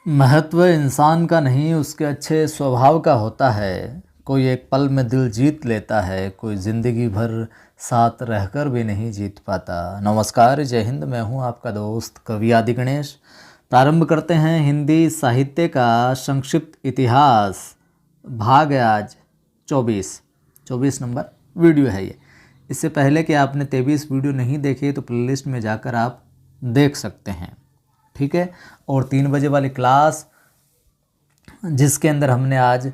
महत्व इंसान का नहीं उसके अच्छे स्वभाव का होता है। कोई एक पल में दिल जीत लेता है, कोई ज़िंदगी भर साथ रहकर भी नहीं जीत पाता। नमस्कार, जय हिंद। मैं हूं आपका दोस्त कवि आदि गणेश। प्रारंभ करते हैं हिंदी साहित्य का संक्षिप्त इतिहास। भाग है आज 24 नंबर वीडियो है ये। इससे पहले कि आपने 23 वीडियो नहीं देखे तो प्लेलिस्ट में जाकर आप देख सकते हैं, ठीक है। और 3 बजे वाली क्लास जिसके अंदर हमने आज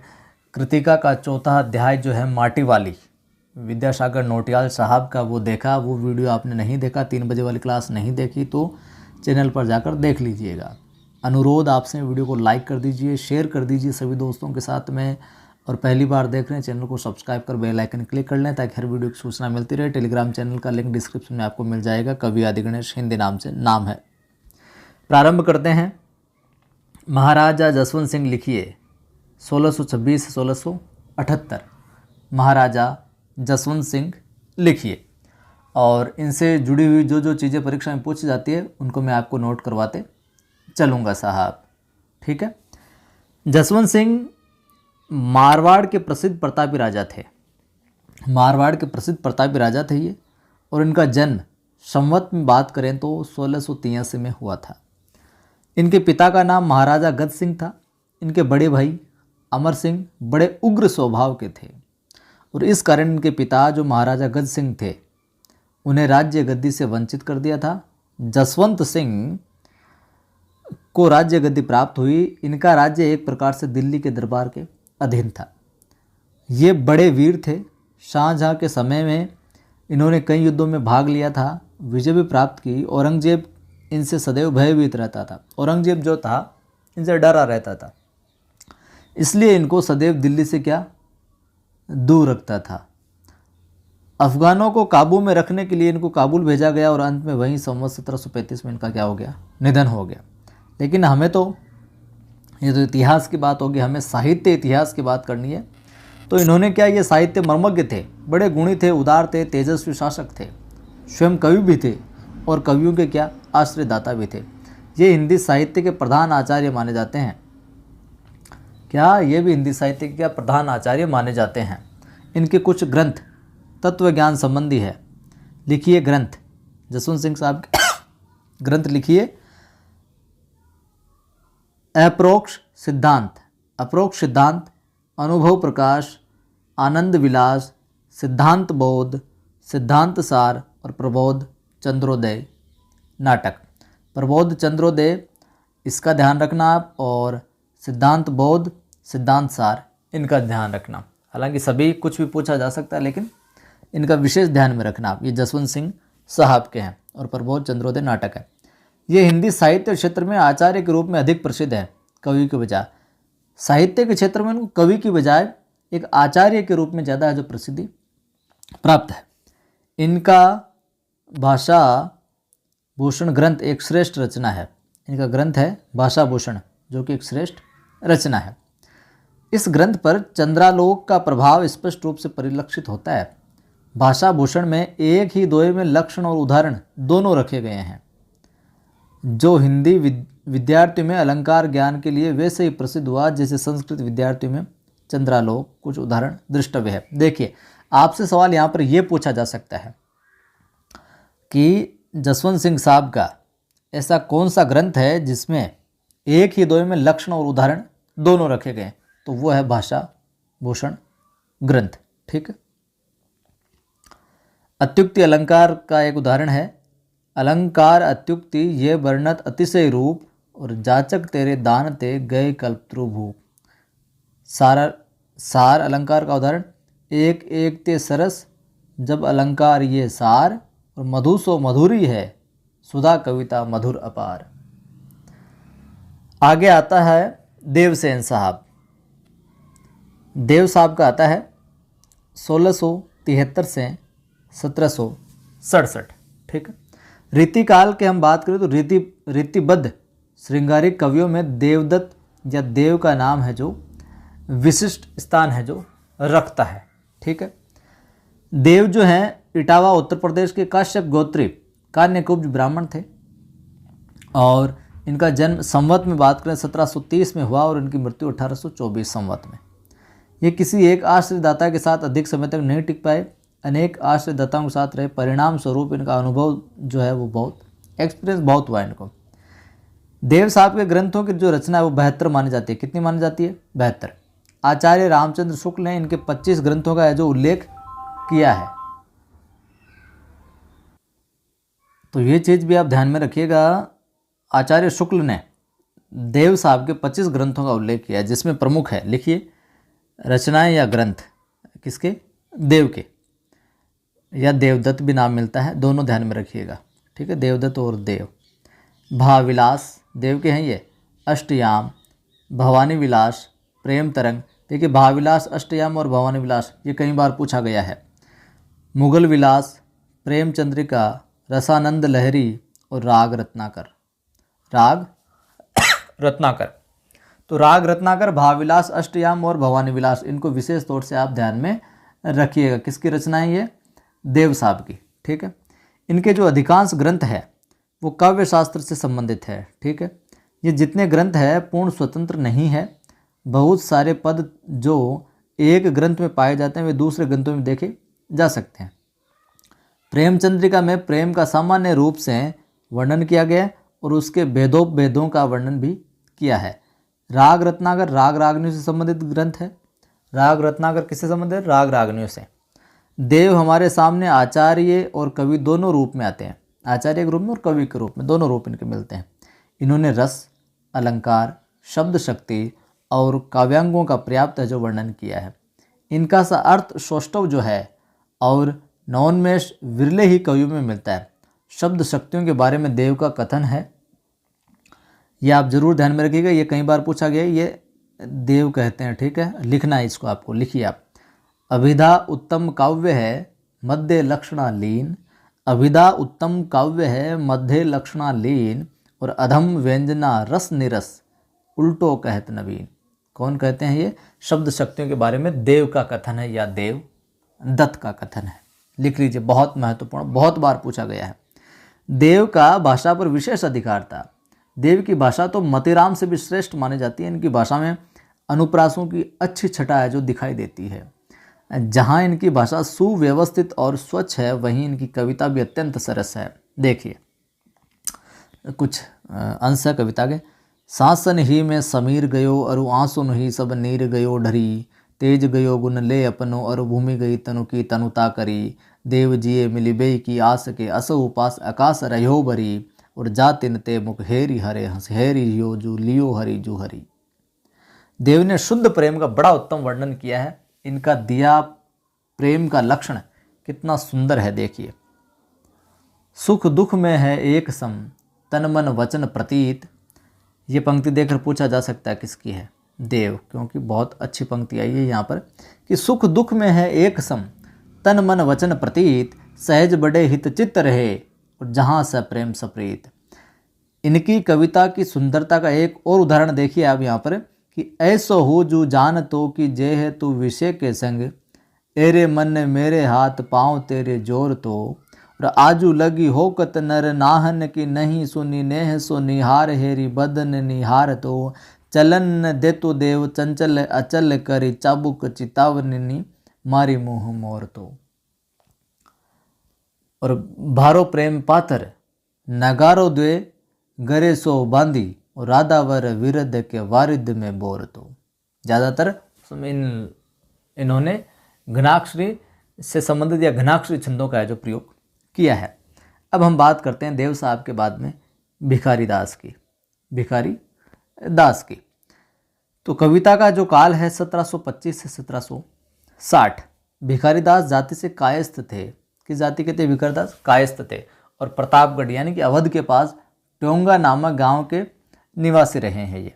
कृतिका का चौथा अध्याय जो है माटी वाली, विद्यासागर नोटियाल साहब का, वो देखा। वो वीडियो आपने नहीं देखा, 3 बजे वाली क्लास नहीं देखी तो चैनल पर जाकर देख लीजिएगा। अनुरोध आपसे, वीडियो को लाइक कर दीजिए, शेयर कर दीजिए सभी दोस्तों के साथ में। और पहली बार देख रहे हैं चैनल को सब्सक्राइब कर बेल आइकन क्लिक कर लें ताकि हर वीडियो की सूचना मिलती रहे। टेलीग्राम चैनल का लिंक डिस्क्रिप्शन में आपको मिल जाएगा। कवि आदि गणेश हिंदी नाम है। प्रारंभ करते हैं। महाराजा जसवंत सिंह लिखिए 1626 से 1678। महाराजा जसवंत सिंह लिखिए। और इनसे जुड़ी हुई जो जो चीज़ें परीक्षा में पूछी जाती है उनको मैं आपको नोट करवाते चलूँगा साहब, ठीक है। जसवंत सिंह मारवाड़ के प्रसिद्ध प्रतापी राजा थे। मारवाड़ के प्रसिद्ध प्रतापी राजा थे ये। और इनका जन्म संवत में बात करें तो 1683 में हुआ था। इनके पिता का नाम महाराजा गद सिंह था। इनके बड़े भाई अमर सिंह बड़े उग्र स्वभाव के थे और इस कारण इनके पिता जो महाराजा गद सिंह थे उन्हें राज्य गद्दी से वंचित कर दिया था। जसवंत सिंह को राज्य गद्दी प्राप्त हुई। इनका राज्य एक प्रकार से दिल्ली के दरबार के अधीन था। ये बड़े वीर थे। शाहजहाँ के समय में इन्होंने कई युद्धों में भाग लिया था, विजय भी प्राप्त की। औरंगजेब इनसे सदैव भयभीत रहता था। औरंगजेब जो था इनसे डरा रहता था, इसलिए इनको सदैव दिल्ली से क्या दूर रखता था। अफगानों को काबू में रखने के लिए इनको काबुल भेजा गया और अंत में वहीं संवत 1735 में इनका क्या हो गया, निधन हो गया। लेकिन हमें तो ये तो इतिहास की बात होगी, हमें साहित्य इतिहास की बात करनी है। तो इन्होंने क्या, ये साहित्य मर्मज्ञ थे, बड़े गुणी थे, उदार थे, तेजस्वी शासक थे, स्वयं कवि भी थे और कवियों के क्या आश्रयदाता भी थे। ये हिंदी साहित्य के प्रधान आचार्य माने जाते हैं। क्या ये भी हिंदी साहित्य के क्या प्रधान आचार्य माने जाते हैं। इनके कुछ ग्रंथ तत्व ज्ञान संबंधी है। लिखिए ग्रंथ, जसवंत सिंह साहब ग्रंथ लिखिए। अप्रोक्ष सिद्धांत, अप्रोक्ष सिद्धांत, अनुभव प्रकाश, आनंद विलास, सिद्धांत बोध, सिद्धांत सार और प्रबोध चंद्रोदय नाटक। प्रबोध चंद्रोदय इसका ध्यान रखना आप, और सिद्धांत बोध, सिद्धांत सार इनका ध्यान रखना। हालांकि सभी कुछ भी पूछा जा सकता है लेकिन इनका विशेष ध्यान में रखना आप। ये जसवंत सिंह साहब के हैं और प्रबोध चंद्रोदय नाटक है। ये हिंदी साहित्य क्षेत्र में आचार्य के रूप में अधिक प्रसिद्ध है कवि के बजाय। साहित्य के क्षेत्र में उनको कवि की बजाय एक आचार्य के रूप में ज़्यादा जो प्रसिद्धि प्राप्त है। इनका भाषा भूषण ग्रंथ एक श्रेष्ठ रचना है। इनका ग्रंथ है भाषा भूषण, जो कि एक श्रेष्ठ रचना है। इस ग्रंथ पर चंद्रालोक का प्रभाव स्पष्ट रूप से परिलक्षित होता है। भाषा भूषण में एक ही दोहे में लक्षण और उदाहरण दोनों रखे गए हैं। जो हिंदी विद्यार्थियों में अलंकार ज्ञान के लिए वैसे ही प्रसिद्ध हुआ जैसे संस्कृत विद्यार्थियों में चंद्रालोक कुछ उदाहरण दृष्टव्य है। देखिए, आपसे सवाल यहाँ पर यह पूछा जा सकता है कि जसवंत सिंह साहब का ऐसा कौन सा ग्रंथ है जिसमें एक ही दोहे में लक्षण और उदाहरण दोनों रखे गए। तो वो है भाषा भूषण ग्रंथ, ठीक है। अत्युक्ति अलंकार का एक उदाहरण है। अलंकार अत्युक्ति ये वर्णत अतिशय रूप और जाचक तेरे दान ते गए कल्पत्रु भूप। सार अलंकार का उदाहरण, एक एक ते सरस जब अलंकार ये सार, और मधु सो मधुरी है सुधा कविता मधुर अपार। आगे आता है देवसेन साहब। देव साहब का आता है 1673 से 1767, ठीक है। रीतिकाल के हम बात करें तो रीतिबद्ध श्रृंगारिक कवियों में देवदत्त या देव का नाम है जो विशिष्ट स्थान है जो रखता है, ठीक है। देव जो हैं इटावा उत्तर प्रदेश के काश्यप गोत्री कान्यकुब्ज ब्राह्मण थे और इनका जन्म संवत में बात करें 1730 में हुआ और इनकी मृत्यु 1824 संवत में। ये किसी एक आश्रयदाता के साथ अधिक समय तक नहीं टिक पाए, अनेक आश्रयदाताओं के साथ रहे। परिणाम स्वरूप इनका अनुभव जो है वो बहुत, एक्सपीरियंस बहुत हुआ इनको। देव साहब के ग्रंथों की जो रचना है वो 72 मानी जाती है। कितनी मानी जाती है? 72। आचार्य रामचंद्र शुक्ल ने इनके 25 ग्रंथों का जो उल्लेख किया है। तो ये चीज़ भी आप ध्यान में रखिएगा, आचार्य शुक्ल ने देव साहब के 25 ग्रंथों का उल्लेख किया है, जिसमें प्रमुख है, लिखिए, रचनाएं या ग्रंथ किसके? देव के, या देवदत्त भी नाम मिलता है, दोनों ध्यान में रखिएगा, ठीक है, देवदत्त और देव। भाविलास देव के हैं ये, अष्टयाम, भवानी विलास, प्रेम तरंग। देखिए भाविलास, अष्टयाम और भवानी विलास ये कई बार पूछा गया है। मुगल विलास, प्रेम चंद्रिका, रसानंद लहरी और राग रत्नाकर। राग रत्नाकर, तो राग रत्नाकर, भाविलास, अष्टयाम और भवानी विलास, इनको विशेष तौर से आप ध्यान में रखिएगा। किसकी रचनाएं? ये देव साहब की, ठीक है। इनके जो अधिकांश ग्रंथ है वो काव्य शास्त्र से संबंधित है, ठीक है। ये जितने ग्रंथ है पूर्ण स्वतंत्र नहीं है। बहुत सारे पद जो एक ग्रंथ में पाए जाते हैं वे दूसरे ग्रंथों में देखे जा सकते हैं। प्रेमचंद्रिका में प्रेम का सामान्य रूप से वर्णन किया गया और उसके भेदों का वर्णन भी किया है। राग रत्नाकर राग रागनियों से संबंधित ग्रंथ है। राग रत्नाकर किससे संबंधित? राग रागनियों से। देव हमारे सामने आचार्य और कवि दोनों रूप में आते हैं, आचार्य के रूप में और कवि के रूप में, दोनों रूप इनके मिलते हैं। इन्होंने रस, अलंकार, शब्द शक्ति और काव्यांगों का पर्याप्त जो वर्णन किया है। इनका सा अर्थ सौष्ठव जो है और नवोन्मेष विरले ही कवियों में मिलता है। शब्द शक्तियों के बारे में देव का कथन है, ये आप जरूर ध्यान में रखिएगा, ये कई बार पूछा गया, ये देव कहते हैं, ठीक है, लिखना है इसको आपको, लिखिए आप। अभिधा उत्तम काव्य है, मध्य लक्षणा लीन। अभिधा उत्तम काव्य है, मध्य लक्षणा लीन। और अधम व्यंजना रस निरस, उल्टो कहत नवीन। कौन कहते हैं ये? शब्द शक्तियों के बारे में देव का कथन है या देव दत्त का कथन है, लिख लीजिए, बहुत महत्वपूर्ण, बहुत बार पूछा गया है। देव का भाषा पर विशेष अधिकार था। देव की भाषा तो मतिराम से भी श्रेष्ठ मानी जाती है। इनकी भाषा में अनुप्रासों की अच्छी छटा है जो दिखाई देती है। जहाँ इनकी भाषा सुव्यवस्थित और स्वच्छ है वहीं इनकी कविता भी अत्यंत सरस है। देखिए कुछ अंश है कविता के। सासन ही में समीर गयो अरु आंसुन ही सब नीर गयो ढरी। तेज गयो गुण ले अपनो अरु भूमि गई तनु की तनुता करी। देव जिये मिलिबे की आस के असो उपास आकाश रहो बरी। और जातिन ते मुख हेरी हरे हंस हेरी यो जू लियो हरि जू हरि। देव ने शुद्ध प्रेम का बड़ा उत्तम वर्णन किया है। इनका दिया प्रेम का लक्षण कितना सुंदर है, देखिए। सुख दुख में है एक सम, तन मन वचन प्रतीत। ये पंक्ति देखकर पूछा जा सकता है किसकी है? देव, क्योंकि बहुत अच्छी पंक्ति आई है यहाँ पर कि सुख दुख में है एक सम, तन मन वचन प्रतीत। सहज बड़े हित चित्त रहे और जहाँ स प्रेम सप्रीत। इनकी कविता की सुंदरता का एक और उदाहरण देखिए आप यहाँ पर कि ऐसो हो जू जान तो कि जे है तू विषय के संग। तेरे मन ने मेरे हाथ पाँव तेरे जोर तो। और आजू लगी होकत नर नाहन की नहीं सुनी नेह सो निहार हेरी बदन निहार तो। चलन दे तो देव चंचल अचल करी चाबुक चितावनी मारी मुँह मोर तो। और भारो प्रेम पातर नगारो द्वे गरे सो बांधी। और राधावर विरद के वारिद में बोर तो। ज़्यादातर इन्होंने घनाक्षरी से संबंधित या घनाक्षरी छंदों का जो प्रयोग किया है। अब हम बात करते हैं देव साहब के बाद में भिखारी दास की। भिखारी दास की तो कविता का जो काल है 1725 से 1760। भिखारी दास जाति से कायस्थ थे। किस जाति के थे भिखारी दास? कायस्थ थे। और प्रतापगढ़ यानी कि अवध के पास टोंगा नामक गांव के निवासी रहे हैं ये।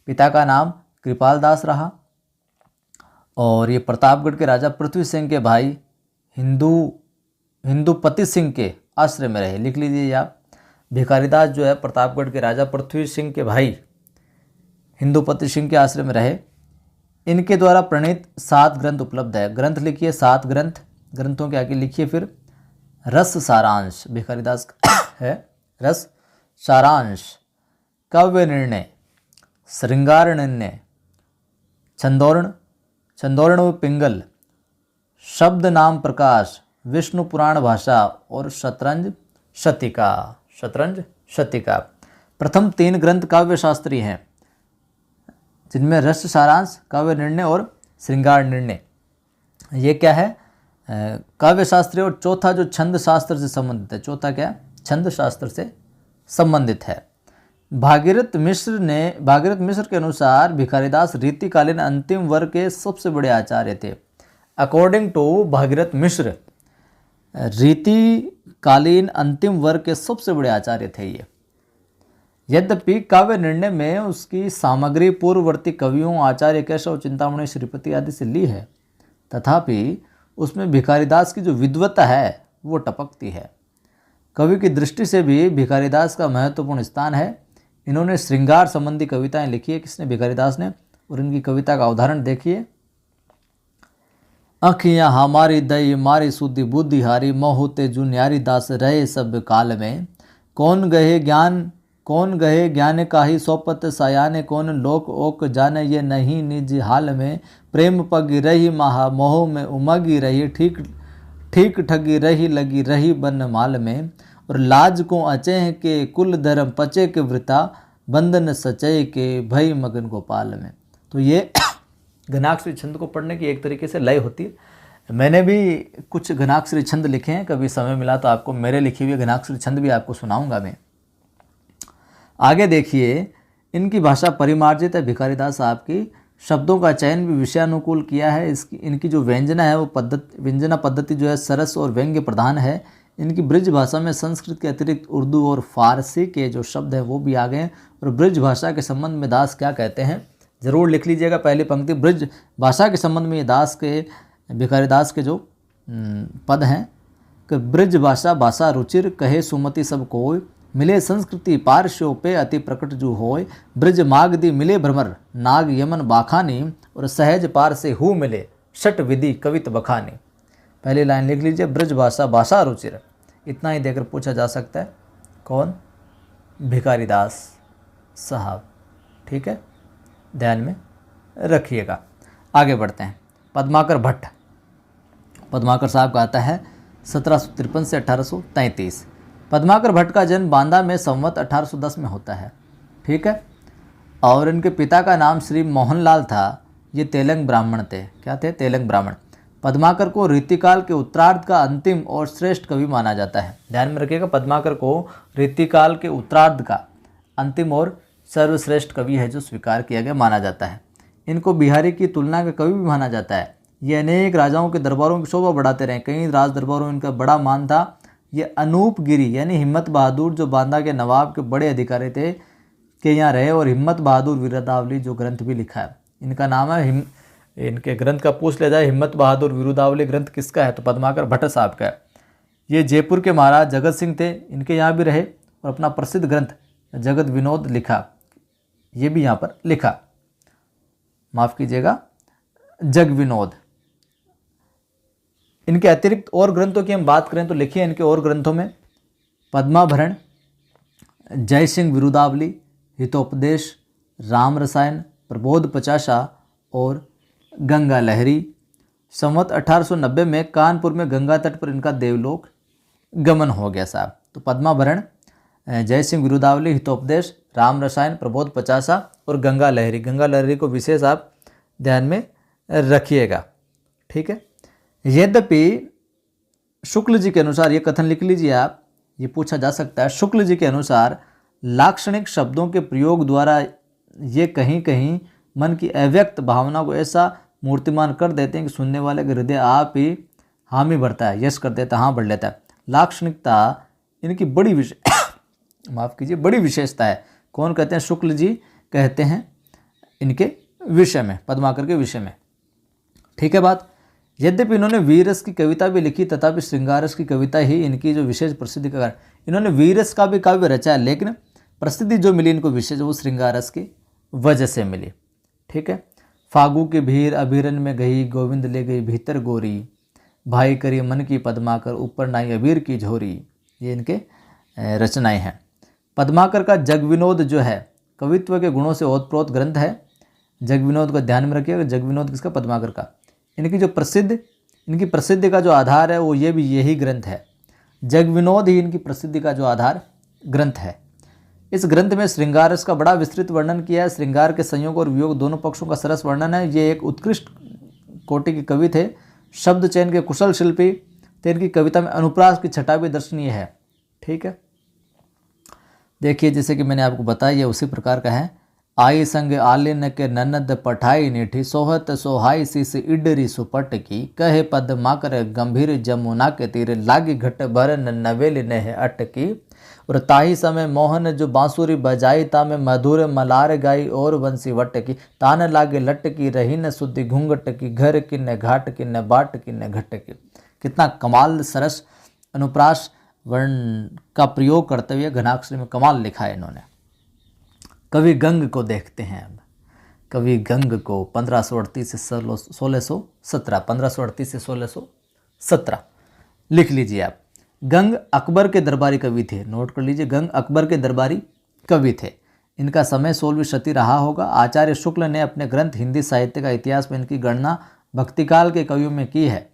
पिता का नाम कृपाल दास रहा और ये प्रतापगढ़ के राजा पृथ्वी सिंह के भाई हिंदुपति सिंह के आश्रय में रहे। लिख लीजिए आप, भिखारी दास जो है प्रतापगढ़ के राजा पृथ्वी सिंह के भाई हिंदुपति सिंह के आश्रय में रहे। इनके द्वारा प्रणीत 7 ग्रंथ उपलब्ध है। ग्रंथ लिखिए 7 ग्रंथ, ग्रंथों के आगे लिखिए फिर रस सारांश, भिखारी दास है रस सारांश, काव्य निर्णय, श्रृंगार निर्णय, छंदोर्ण पिंगल, शब्द नाम प्रकाश, विष्णु पुराण भाषा और शतरंज शतिका। प्रथम 3 ग्रंथ काव्य शास्त्री हैं, जिनमें रस सारांश, काव्य निर्णय और श्रृंगार निर्णय ये क्या है, काव्य शास्त्री। और चौथा जो छंद शास्त्र से संबंधित है, चौथा क्या है, छंद शास्त्र से संबंधित है। भागीरथ मिश्र के अनुसार भिखारीदास रीतिकालीन अंतिम वर्ग के सबसे बड़े आचार्य थे। अकॉर्डिंग टू भागीरथ मिश्र, रीतिकालीन अंतिम वर्ग के सबसे बड़े आचार्य थे ये। यद्यपि काव्य निर्णय में उसकी सामग्री पूर्ववर्ती कवियों आचार्य केशव, चिंतामणि, श्रीपति आदि से ली है, तथापि उसमें भिखारीदास की जो विद्वता है वो टपकती है। कवि की दृष्टि से भी भिखारीदास का महत्वपूर्ण स्थान है। इन्होंने श्रृंगार संबंधी कविताएं लिखी है, किसने, भिखारीदास ने। और इनकी कविता का उदाहरण देखिए। अखियाँ हमारी दई मारी सुधी बुद्धि हारी, मोहते जू न्यारी दास रहे सब काल में। कौन गहे ज्ञान काही सोपत सायाने, कौन लोक ओक जाने ये नहीं निज हाल में। प्रेम पगी रही महा मोह में उमगी रही, ठीक ठगी रही लगी रही बन माल में। और लाज को अचेह के कुल धर्म पचे के वृता, बंधन सचय के भई मगन गोपाल में। तो ये घनाक्षरी छंद को पढ़ने की एक तरीके से लय होती है। मैंने भी कुछ घनाक्षरी छंद लिखे हैं, कभी समय मिला तो आपको मेरे लिखे हुए घनाक्षरी छंद भी आपको सुनाऊंगा मैं। आगे देखिए, इनकी भाषा परिमार्जित है भिखारीदास साहब की। शब्दों का चयन भी विषयानुकूल किया है। इनकी जो व्यंजना है वो व्यंजना पद्धति जो है सरस और व्यंग्य प्रधान है। इनकी ब्रिज भाषा में संस्कृत के अतिरिक्त उर्दू और फारसी के जो शब्द हैं वो भी आ गए हैं। और ब्रिज भाषा के संबंध में दास क्या कहते हैं ज़रूर लिख लीजिएगा, पहली पंक्ति। ब्रिज भाषा के संबंध में ये भिखारीदास के जो पद हैं कि ब्रिज भाषा रुचिर, कहे सुमति सब कोय। मिले संस्कृति पार्श्व पे अति प्रकट जो होय। ब्रिज मागदी मिले भ्रमर, नाग यमन बाखानी। और सहज पार से हु मिले, शट विधि कवित बखानी। पहली लाइन लिख लीजिए, ब्रिज भाषा रुचिर। इतना ही देकर पूछा जा सकता है, कौन, भिखारीदास साहब। ठीक है, ध्यान में रखिएगा। आगे बढ़ते हैं। पद्माकर साहब का आता है 1753 से 1833। पद्माकर भट्ट का जन्म बांदा में संवत 1810 में होता है। ठीक है, और इनके पिता का नाम श्री मोहनलाल था। ये तेलंग ब्राह्मण थे। क्या थे? तेलंग ब्राह्मण। पद्माकर को रीतिकाल के उत्तरार्ध का अंतिम और श्रेष्ठ कवि माना जाता है। ध्यान में रखिएगा, पद्माकर को रीतिकाल के उत्तरार्ध का अंतिम और सर्वश्रेष्ठ कवि है जो स्वीकार किया गया माना जाता है। इनको बिहारी की तुलना का कवि भी माना जाता है। ये अनेक राजाओं के दरबारों की शोभा बढ़ाते रहे। कई राज दरबारों में इनका बड़ा मान था। ये अनूप गिरी यानी हिम्मत बहादुर जो बांदा के नवाब के बड़े अधिकारी थे के यहाँ रहे। और हिम्मत बहादुर विरुदावली जो ग्रंथ भी लिखा है, इनका नाम है। इनके ग्रंथ का पूछ लिया जाए, हिम्मत बहादुर विरुदावली ग्रंथ किसका है, तो पद्माकर भट्ट साहब का है। ये जयपुर के महाराज जगत सिंह थे, इनके यहाँ भी रहे और अपना प्रसिद्ध ग्रंथ जगत विनोद लिखा। ये भी यहाँ पर लिखा, माफ़ कीजिएगा, जग विनोद। इनके अतिरिक्त और ग्रंथों की हम बात करें तो लिखिए इनके और ग्रंथों में पद्माभरण, जय सिंह विरुदावली, हितोपदेश, राम रसायन, प्रबोध पचासा और गंगा लहरी। संवत 1890 में कानपुर में गंगा तट पर इनका देवलोक गमन हो गया साहब। तो पद्माभरण, जय सिंह विरुदावली, हितोपदेश, राम रसायन, प्रबोध पचासा और गंगा लहरी। गंगा लहरी को विशेष आप ध्यान में रखिएगा। ठीक है, यद्यपि शुक्ल जी के अनुसार, ये कथन लिख लीजिए आप, ये पूछा जा सकता है। शुक्ल जी के अनुसार लाक्षणिक शब्दों के प्रयोग द्वारा ये कहीं कहीं मन की अव्यक्त भावना को ऐसा मूर्तिमान कर देते हैं कि सुनने वाले का हृदय आप ही हामी भरता है, यश कर देता है, हाँ बढ़ लेता है। लाक्षणिकता इनकी बड़ी बड़ी विशेषता है। कौन कहते हैं? शुक्ल जी कहते हैं इनके विषय में, पद्माकर के विषय में। ठीक है बात। यद्यपि इन्होंने वीरस की कविता भी लिखी, तथापि श्रृंगारस की कविता ही इनकी जो विशेष प्रसिद्धि का कारण। इन्होंने वीरस का भी काव्य रचा, लेकिन प्रसिद्धि जो मिली इनको विशेष वो श्रृंगारस की वजह से मिली। ठीक है, फागू की भीड़ अभिरन में गई, गोविंद ले गई भीतर गोरी, भाई करी मन की पद्माकर, ऊपर नाई अबीर की झोरी। ये इनके रचनाएं हैं। पद्माकर का जग विनोद जो है कवित्व के गुणों से ओतप्रोत ग्रंथ है। जगविनोद को ध्यान में रखिएगा, जगविनोद किसका? पद्माकर का। इनकी प्रसिद्धि का जो आधार है वो यही ग्रंथ है। जगविनोद ही इनकी प्रसिद्धि का जो आधार ग्रंथ है। इस ग्रंथ में श्रृंगार रस का बड़ा विस्तृत वर्णन किया है। श्रृंगार के संयोग और वियोग दोनों पक्षों का सरस वर्णन है। ये एक उत्कृष्ट कोटि के कवि थे, शब्द चयन के कुशल शिल्पी थे। इनकी कविता में अनुप्रास की छटा भी दर्शनीय है। ठीक है, देखिए जैसे कि मैंने आपको बताया ये उसी प्रकार का है। आई संग आलिन के ननद पठाई नीठी, सोहत सोहाई शीस इडरी सुपट की, कहे पद माकर गंभीर जमुना के तीर, लागी घट भरन नवेल नेह अटकी। और ताही समय मोहन जो बांसुरी बजाई, तामे मधुर मलार गाई और बंसी वटकी, तान लागे लटकी रही न सुधि घूंघट की, घर किन्ने घाट किन्ने बाट किन्ने घट की। कितना कमाल सरस अनुप्रास वर्ण का प्रयोग करते हुए घनाक्षरी में कमाल लिखा है इन्होंने। कवि गंग को देखते हैं अब। कवि गंग को 1538 से 1617, 1538 से 1617 लिख लीजिए आप। गंग अकबर के दरबारी कवि थे, नोट कर लीजिए, गंग अकबर के दरबारी कवि थे। इनका समय 16वीं शती रहा होगा। आचार्य शुक्ल ने अपने ग्रंथ हिंदी साहित्य का इतिहास में इनकी गणना भक्तिकाल के कवियों में की है,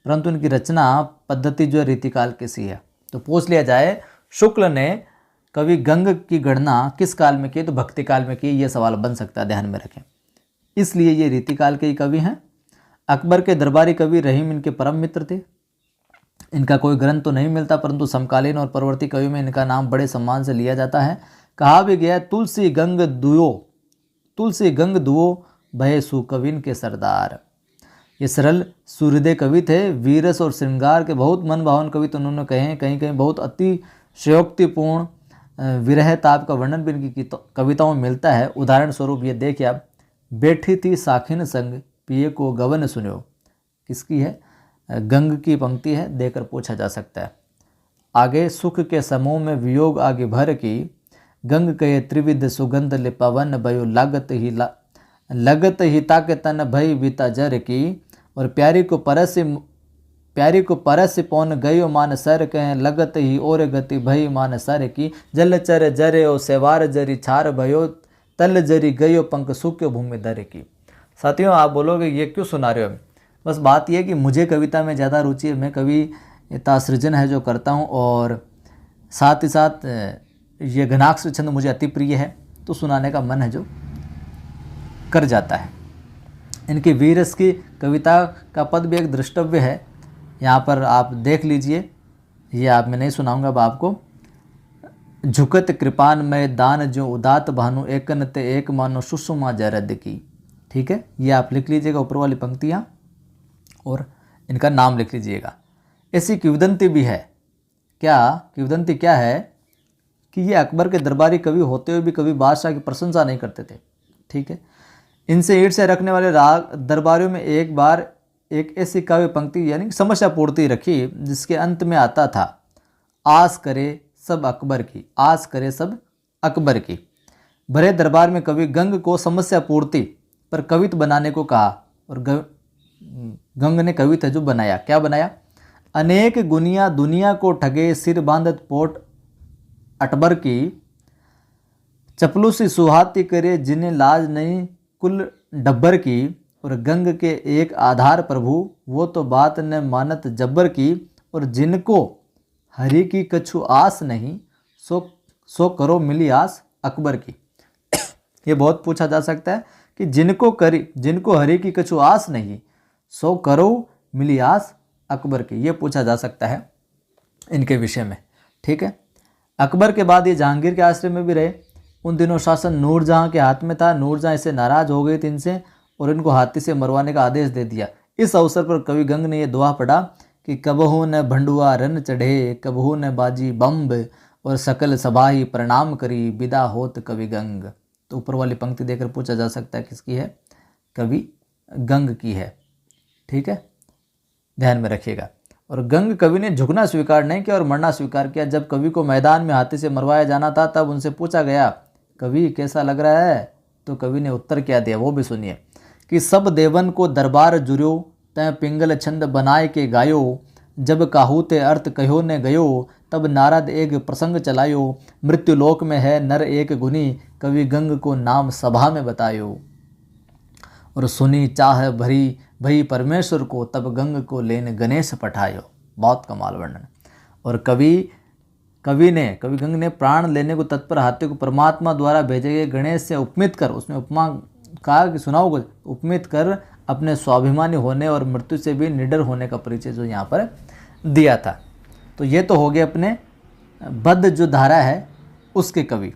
परंतु इनकी रचना पद्धति जो है रीतिकाल की सी है। तो पूछ लिया जाए शुक्ल ने कवि गंग की गणना किस काल में की, तो भक्ति काल में की, ये सवाल बन सकता है, ध्यान में रखें। इसलिए ये रीतिकाल के ही कवि हैं। अकबर के दरबारी कवि रहीम इनके परम मित्र थे। इनका कोई ग्रंथ तो नहीं मिलता, परंतु समकालीन और परवर्ती कवियों में इनका नाम बड़े सम्मान से लिया जाता है। कहा भी गया तुलसी गंग दुओ भय सुकविन के सरदार। ये सरल सूर्योदय कवि थे। वीरस और श्रृंगार के बहुत मनभावन कवि तो उन्होंने कहे हैं। कहीं कहीं बहुत अति शयोक्तिपूर्ण विरह ताप का वर्णन भी इनकी कविताओं में मिलता है। उदाहरण स्वरूप ये देखिए आप, बैठी थी साखिन संग पिए को गवन सुन्यो, किसकी है? गंग की पंक्ति है, देकर पूछा जा सकता है। आगे सुख के समूह में वियोग आगे भर की, गंग कहे त्रिविध सुगंध ले पवन भयो, लगत ही ताके तन भई बीता जर की। और प्यारी को परस पौन गयो मान सर, कहें लगत ही और गति भई मान सर की। जल चर जरे ओ सेवार जरी छार भयो, तल जरी गयो पंख सूक्यो भूमि दर की। साथियों आप बोलोगे ये क्यों सुना रहे हो? बस बात यह कि मुझे कविता में ज़्यादा रुचि है, मैं कविता सृजन है जो करता हूँ, और साथ ही साथ ये घनाक्षरी छंद मुझे अति प्रिय है, तो सुनाने का मन है जो कर जाता है। इनकी वीरस की कविता का पद भी एक द्रष्टव्य है, यहाँ पर आप देख लीजिए। ये आप मैं नहीं सुनाऊंगा अब आपको। झुकत कृपान में दान जो उदात भानु, एकन ते एक मानो सुषुमा जरद की। ठीक है, ये आप लिख लीजिएगा ऊपर वाली पंक्तियाँ, और इनका नाम लिख लीजिएगा। ऐसी किंवदंती भी है। क्या किंवदंती क्या है कि ये अकबर के दरबारी कवि होते हुए भी कभी बादशाह की प्रशंसा नहीं करते थे। ठीक है, इनसे ईर्ष्या रखने वाले दरबारियों में एक बार एक ऐसी काव्य पंक्ति यानी समस्या पूर्ति रखी, जिसके अंत में आता था, आस करे सब अकबर की, आस करे सब अकबर की। भरे दरबार में कवि गंग को समस्या पूर्ति पर कवित्व बनाने को कहा, और गंग ने कवित्व जो बनाया, क्या बनाया? अनेक गुनिया दुनिया को ठगे, सिर बांधत पोट अटबर की। चपलूसी सुहाती करे जिन्हें लाज नहीं कुल डब्बर की। और गंग के एक आधार प्रभु, वो तो बात न मानत जब्बर की। और जिनको हरि की कछु आस नहीं, सो करो मिली आस अकबर की। ये बहुत पूछा जा सकता है कि जिनको हरि की कछु आस नहीं, सो करो मिली आस अकबर की। ये पूछा जा सकता है इनके विषय में। ठीक है, अकबर के बाद ये जहांगीर के आश्रय में भी रहे। उन दिनों शासन नूरजहां के हाथ में था। नूरजहां इससे नाराज हो गई थी इनसे, और इनको हाथी से मरवाने का आदेश दे दिया। इस अवसर पर कवि गंग ने यह दुआ पढ़ा कि कबहू न भंडुआ रन चढ़े, कबहू न बाजी बम्ब, और सकल सभाही प्रणाम करी, विदा होत कवि गंग। तो ऊपर वाली पंक्ति देकर पूछा जा सकता है किसकी है? कवि गंग की है। ठीक है, ध्यान में रखिएगा। और गंग कवि ने झुकना स्वीकार नहीं किया और मरना स्वीकार किया। जब कवि को मैदान में हाथी से मरवाया जाना था, तब उनसे पूछा गया, कवि कैसा लग रहा है? तो कवि ने उत्तर क्या दिया वो भी सुनिए कि सब देवन को दरबार जुर्यो, तय पिंगल छंद बनाए के गायो, जब काहू ते अर्थ कहो ने गयो, तब नारद एक प्रसंग चलायो, मृत्युलोक में है नर एक गुनी, कवि गंग को नाम सभा में बतायो। और सुनी चाह भरी भई परमेश्वर को, तब गंग को लेन गणेश पठायो। बहुत कमाल वर्णन। और कवि गंग ने प्राण लेने को तत्पर हाथी को परमात्मा द्वारा भेजे गए गणेश से उपमित कर, उसमें उपमा कहा कि सुनाओ को उपमित कर अपने स्वाभिमानी होने और मृत्यु से भी निडर होने का परिचय जो यहाँ पर दिया था। तो ये तो हो गए अपने बद्ध जो धारा है उसके कवि।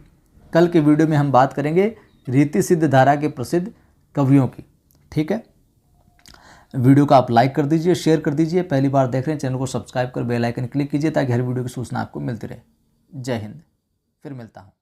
कल के वीडियो में हम बात करेंगे रीति सिद्ध धारा के प्रसिद्ध कवियों की। ठीक है, वीडियो को आप लाइक कर दीजिए, शेयर कर दीजिए। पहली बार देख रहे हैं चैनल को सब्सक्राइब कर बेल आइकन क्लिक कीजिए ताकि हर वीडियो की सूचना आपको मिलती रहे। जय हिंद, फिर मिलता हूँ।